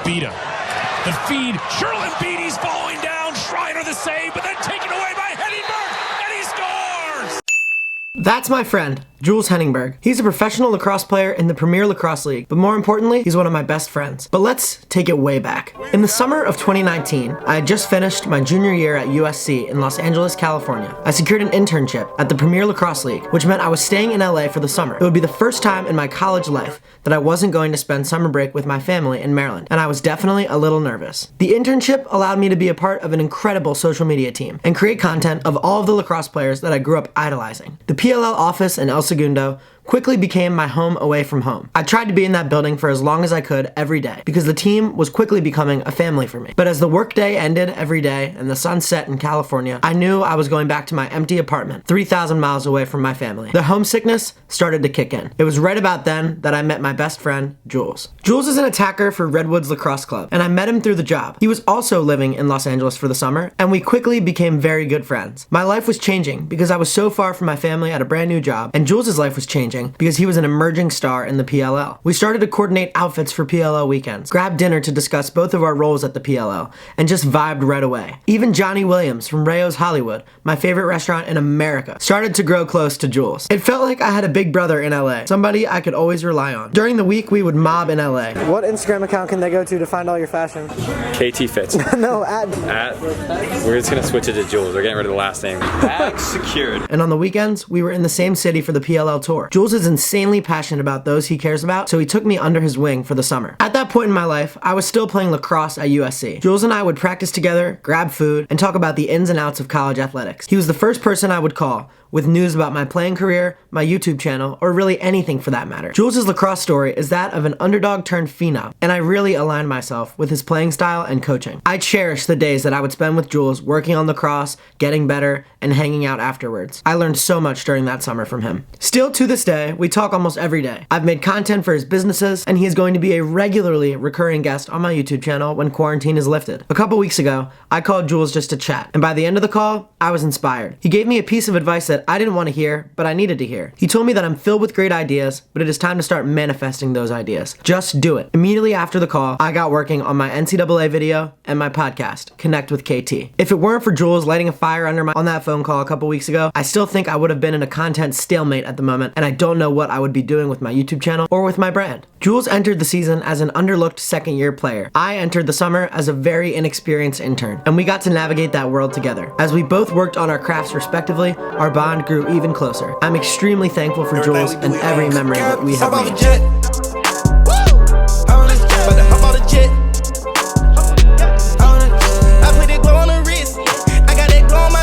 beat him. The feed, Sherlin beat, he's falling down. Schreiner the save, but then taken away by Heningburg, and he scores! That's my friend, Jules Heningburg. He's a professional lacrosse player in the Premier Lacrosse League, but more importantly, he's one of my best friends. But let's take it way back. In the summer of 2019, I had just finished my junior year at USC in Los Angeles, California. I secured an internship at the Premier Lacrosse League, which meant I was staying in LA for the summer. It would be the first time in my college life that I wasn't going to spend summer break with my family in Maryland, and I was definitely a little nervous. The internship allowed me to be a part of an incredible social media team and create content of all of the lacrosse players that I grew up idolizing. The PLL office in El Segundo quickly became my home away from home. I tried to be in that building for as long as I could every day because the team was quickly becoming a family for me. But as the workday ended every day and the sun set in California, I knew I was going back to my empty apartment 3,000 miles away from my family. The homesickness started to kick in. It was right about then that I met my best friend, Jules. Jules is an attacker for Redwoods Lacrosse Club, and I met him through the job. He was also living in Los Angeles for the summer, and we quickly became very good friends. My life was changing because I was so far from my family at a brand new job, and Jules' life was changing because he was an emerging star in the PLL. We started to coordinate outfits for PLL weekends, grabbed dinner to discuss both of our roles at the PLL, and just vibed right away. Even Johnny Williams from Rayo's Hollywood, my favorite restaurant in America, started to grow close to Jules. It felt like I had a big brother in LA, somebody I could always rely on. During the week, we would mob in LA. What Instagram account can they go to find all your fashion? KT Fits. No, We're just gonna switch it to Jules. We're getting rid of the last name. Bag secured. And on the weekends, we were in the same city for the PLL tour. Jules is insanely passionate about those he cares about, so he took me under his wing for the summer. At that point in my life, I was still playing lacrosse at USC. Jules and I would practice together, grab food, and talk about the ins and outs of college athletics. He was the first person I would call with news about my playing career, my YouTube channel, or really anything for that matter. Jules' lacrosse story is that of an underdog turned phenom, and I really aligned myself with his playing style and coaching. I cherish the days that I would spend with Jules working on lacrosse, getting better, and hanging out afterwards. I learned so much during that summer from him. Still to this day, we talk almost every day. I've made content for his businesses, and he is going to be a regularly recurring guest on my YouTube channel when quarantine is lifted. A couple weeks ago, I called Jules just to chat, and by the end of the call, I was inspired. He gave me a piece of advice that I didn't want to hear, but I needed to hear. He told me that I'm filled with great ideas, but it is time to start manifesting those ideas. Just do it. Immediately after the call, I got working on my NCAA video and my podcast, Connect with KT. If it weren't for Jules lighting a fire on that phone call a couple weeks ago, I still think I would have been in a content stalemate at the moment, and I don't know what I would be doing with my YouTube channel or with my brand. Jules entered the season as an underlooked second-year player. I entered the summer as a very inexperienced intern, and we got to navigate that world together. As we both worked on our crafts respectively, our bond grew even closer. I'm extremely thankful for Jules and every memory that we have made.